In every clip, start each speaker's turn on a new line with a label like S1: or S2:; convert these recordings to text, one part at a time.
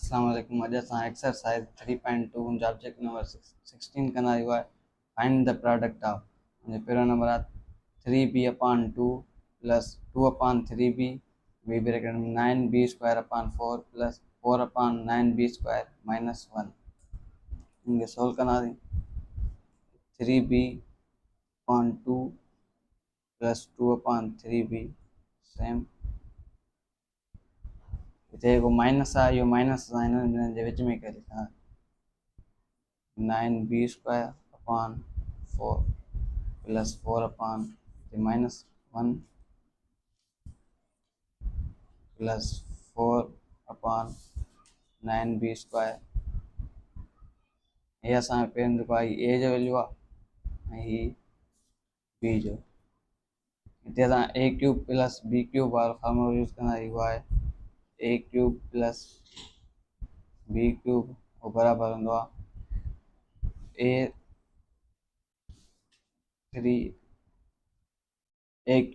S1: अस्सलाम वालेकुम। अॼु असां एक्सरसाइज 3.2 मुंहिंजो ऑब्जेक्ट नंबर 16 कंदा आहियूं आहे फाइंड द प्रोडक्ट ऑफ। मुंहिंजो पहिरों नंबर आहे 3b/2 plus 2/3b B bracket में 9b² प्लस 4/9b² -1। इनके सोल्व कंदासीं। 3b/2 plus 2/3b same. हिते जेको माइनस आहे इहो माइनस असां हिननि जे विच में करे लिखंदा 9b²/4 प्लस 4/(-1) प्लस 4/9b²। ये असांजो पहिरियों जेको आहे ए जो वैल्यू आहे ऐं ही बी जो। हिते असां a³ प्लस b³ वारो फॉर्मूलो यूज़ कंदा आहियूं आहे a³ प्लस b³ वो बराबर हूंदो आहे a³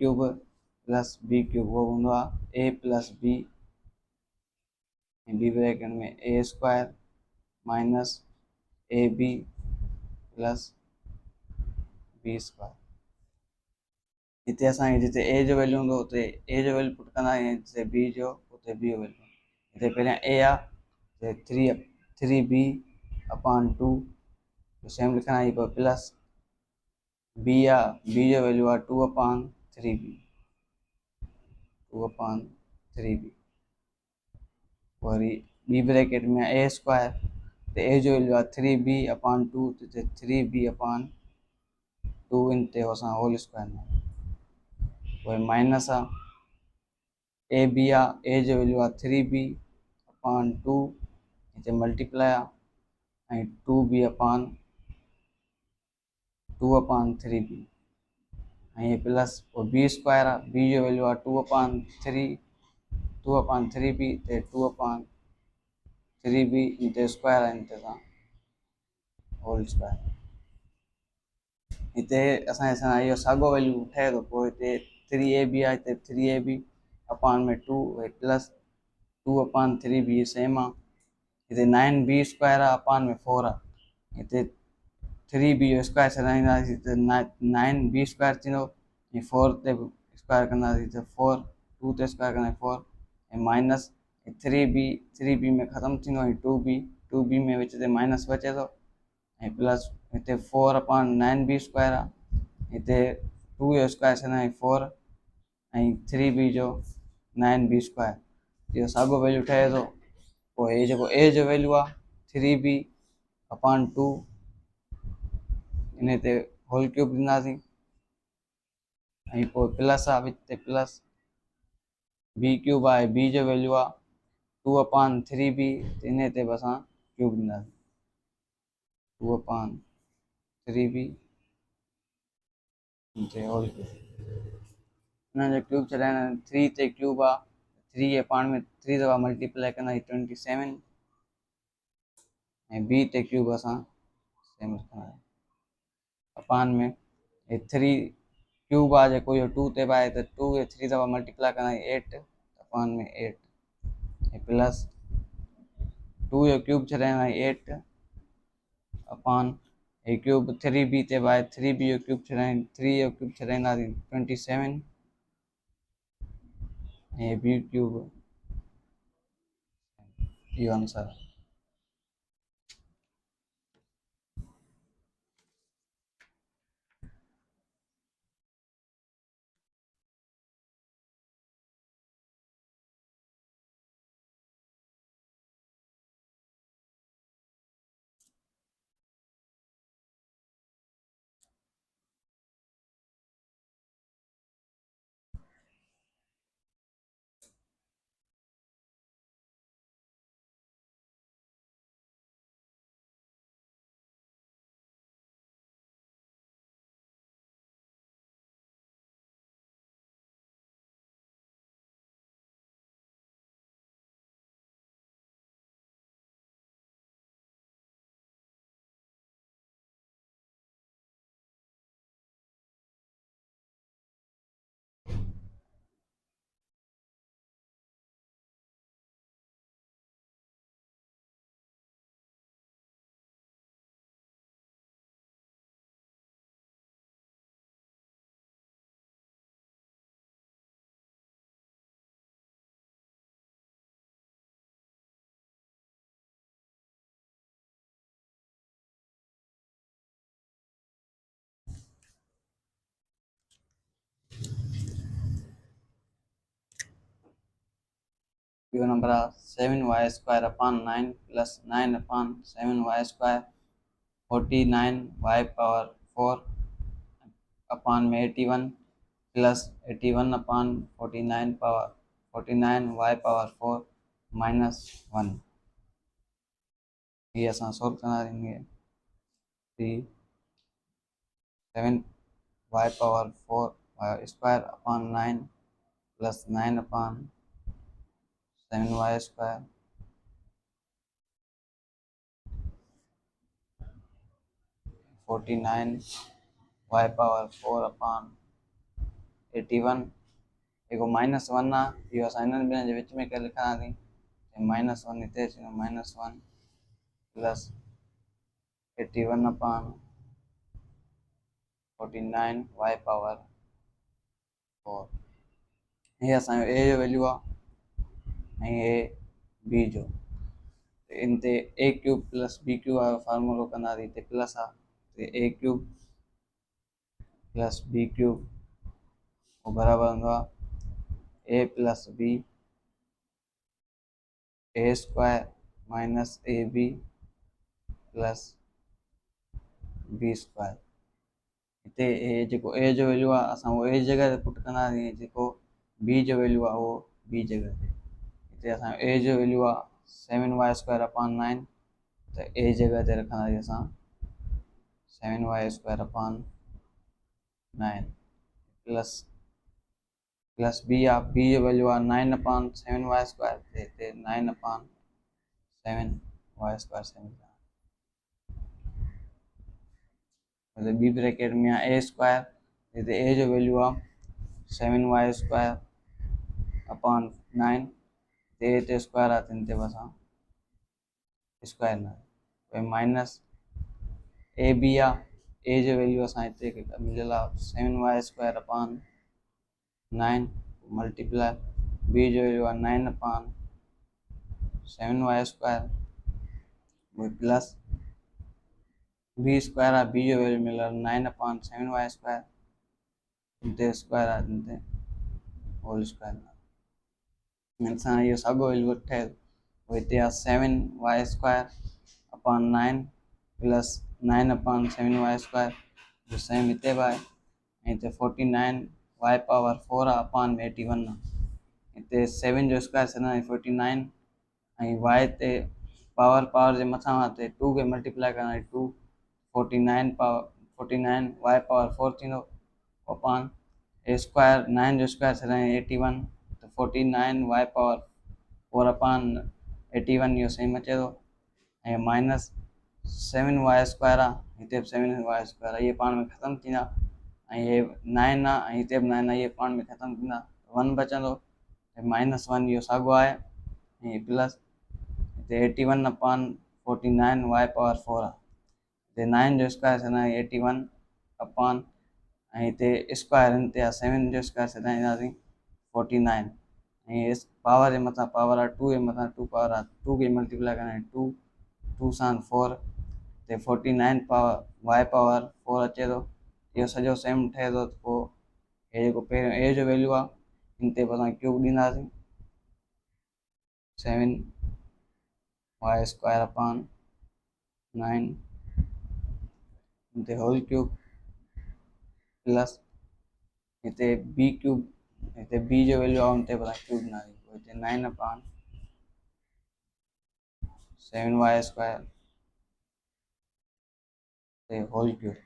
S1: प्लस b³ वो हूंदो आहे a plus b B bracket में a² minus ab plus b²। हिते असांखे जिते ए जो वैल्यू हूंदो उते ए जो वैल्यू पुट कंदा आहियूं, जिते बी जो उते बी जो वैल्यू। हिते पहिरियां ए आहे 3b/2 सेम लिखंदा आहियूं पोइ प्लस बी आहे, बी जो वैल्यू आहे 2/3b वरी बी ब्रैकेट में a² तो ए जो वैल्यू आहे 3b/2 तो 3b/2 इनते असां होल स्क्वायर में वरी माइनस आहे ए बी आहे, ए जो वैल्यू आहे 3b/2 हिते मल्टीप्लाई आहे ऐं 2b/3b ऐं ये प्लस और b² आहे, बी जो वैल्यू आहे 2/3b ते 2/3b इनते स्क्वायर आहे इनते सां होल स्क्वायर। हिते असांजे सां इहो साॻियो वैल्यू ठहे थो पोइ हिते 3ab आहे, हिते 3ab/2 प्लस 2/3b सेम आहे। हिते 9b²/4 आहे, हिते 3b जो स्क्वायर छॾाईंदासीं त 9b² थींदो ऐं 4 ते स्क्वायर कंदासीं त 4 2 ते स्क्वायर कंदासीं 4 ऐं माइनस 3b में ख़तमु थींदो ऐं 2b में विच ते माइनस बचे थो ऐं प्लस हिते 4/9b² आहे, हिते 2 जो स्क्वायर छॾाईं 4 ऐं 3b जो 9b²। इहो साॻियो वैल्यू ठहे थो पोइ हे जेको ए जो वैल्यू आहे 3b/2 इन ते होल क्यूब ॾींदासीं ऐं पोइ प्लस आहे विच ते प्लस b³ आहे, बी जो वैल्यू आहे 2/3b इन ते बि असां क्यूब ॾींदासीं 2/3b होल क्यूब। हिन जो क्यूब छॾाइण 3 ते क्यूब आहे, 3 जे पाण में 3 दफ़ा मल्टीप्लाई कंदासीं 27 ऐं बी ते क्यूब असां सेम लिखंदासीं अपान में 3 क्यूब आहे जेको इहो 2 ते बि आहे त 2 खे 3 दफ़ा मल्टीप्लाई कंदासीं 8 अपान में 8 ऐं प्लस 2 जो क्यूब छॾाईंदासीं 8 अपान हे क्यूब 3b ते बि आहे 3b जो क्यूब 3 जो क्यूब छॾाईंदासीं 27 ऐं b³ इहो आंसर आहे। यो नंबर आ 7y square upon 9 plus 9 upon 7y square 49y power 4 upon में 81 plus 81 upon 49 power 49y power 4 minus 1 ये असां सोल्व करना देंगे 7y power 4 square upon 9 plus 9 upon 7y square 49y power 4 upon 81 एगो minus 1 आ यो असां इन्हनि ॿिन्हिनि जे विच में करे लिखां थी माइनस 1 हिते अची minus 1 plus 81 upon 49y power 4 ये असांजो ए जो वैल्यू आहे ऐं ए बी जो इन ते a cube plus b cube वारो फार्मूलो कंदासीं हिते प्लस आहे a cube plus b cube वो बराबर हूंदो आहे a plus b a square minus a b plus B square हिते ए जेको ए जो वैल्यू आहे असां उहो ए जगह ते पुट कंदासीं जेको बी जो वैल्यू आहे उहो बी जगह ते हिते असांजो ए जो वैल्यू आहे 7y स्क्वायर अपॉन 9 तो ए जगह ते रखंदासीं असां 7y square upon 9 plus plus B आहे बी जो वैल्यू आहे 9 अपॉन 7y स्क्वायर ते हिते 9 अपॉन 7y स्क्वायर 7 मतलब बी ब्रैकेट में ए स्क्वायर हिते ए जो वैल्यू आहे 7y स्क्वायर अपॉन 9 ते हिते स्क्वायर आहे तिन ते असां स्क्वायर न माइनस ए बी आहे ए जो वैल्यू असां हिते मिलियल आहे 7y square upon 9 multiply B जो वैल्यू आहे 9 अपॉन 7y स्क्वायर वो प्लस बी स्क्वायर आहे बी जो वैल्यू मिलियल 9 अपॉन 7y स्क्वायर हिते स्क्वायर आहे हिते होल स्क्वायर असां इहो साॻियो वैल्यू ठहे वो हिते आहे 7y square upon 9 plus 9 upon 7y square जो सेम हिते बि आहे ऐं हिते 49y पावर 4 आहे अपॉन 81 आहे हिते 7 जो स्क्वायर छॾंदासीं 49 ऐं y ते पावर पावर जे मथां ते 2 खे मल्टीप्लाई कंदासीं 2 49 पावर 49y पावर 4 थींदो अपॉन ए स्क्वायर 9 जो स्क्वायर छॾंदासीं 81 तो 49y पावर 4 अपॉन 81 इहो सेम अचे थो ऐं माइनस 7y स्क्वायर आहे हिते बि 7y स्क्वायर आहे इहे पाण में ख़तमु थींदा ऐं इहे 9 आहे ऐं हिते बि 9 आहे इहे पाण में ख़तमु थींदा 1 बचंदो माइनस 1 इहो साॻियो आहे ऐं प्लस हिते 81 अपॉन 49y पावर 4 आहे हिते 9 जो स्क्वायर छॾंदासीं 81 अपॉन ऐं हिते स्क्वायर हिते आहे 7 जो स्क्वायर छॾाईंदासीं 49 ऐं पावर जे मथां पावर आहे 2 जे मथां 2 पावर आहे 2 खे मल्टीप्लाई कंदा 2 सां 4 ते 49 पावर y पावर 4 अचे थो इहो सॼो सेम ठहे थो त पोइ हे जेको पहिरियों ए जो वैल्यू आहे हिन ते असां क्यूब ॾींदासीं 7y स्क्वायर अपॉन 9 हिते होल क्यूब प्लस हिते बी क्यूब हिते बी जो वैल्यू आहे हुन ते असां क्यूब ॾींदासीं हिते 9 अपॉन 7y स्क्वायर ते होल क्यूब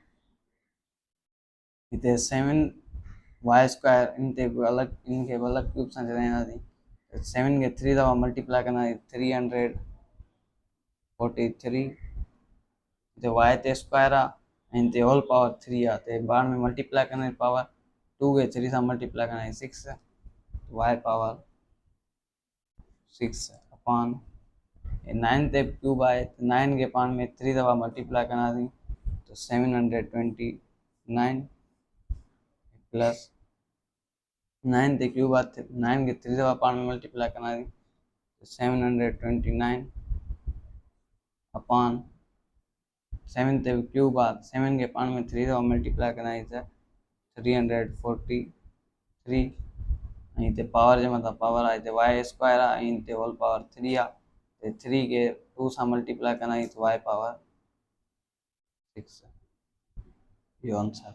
S1: हिते 7y स्क्वायर इन ते अलॻि इनखे अलॻि क्यूब सां छॾाईंदासीं 7 खे 3 दफ़ा मल्टीप्लाई कंदासीं 343 हिते y ते स्क्वायर आहे ऐं हिते होल पावर 3 आहे त बार में मल्टीप्लाई कंदासीं पावर 2 खे 3 सां मल्टीप्लाई कंदासीं 6 y पावर 6 अपॉन 9 ते क्यूब आहे 9 खे पाण में 3 दफ़ा मल्टीप्लाई कंदासीं तो 729 प्लस 9 ते क्यूब आहे 9 के 3 दफ़ा पाण में मल्टीप्लाई कंदासीं तो 729 अपॉन 7 ते क्यूब आहे 7 के पाण में 3 दफ़ा मल्टीप्लाई कंदासीं त 343 हिते पावर जे मथां पावर आहे, हिते वाई स्क्वायर आहे, ऐं हिते होल पावर 3 आहे। 3 खे 2 सां मल्टीप्लाई कंदा आहियूं त वाई पावर 6 इहो आंसर।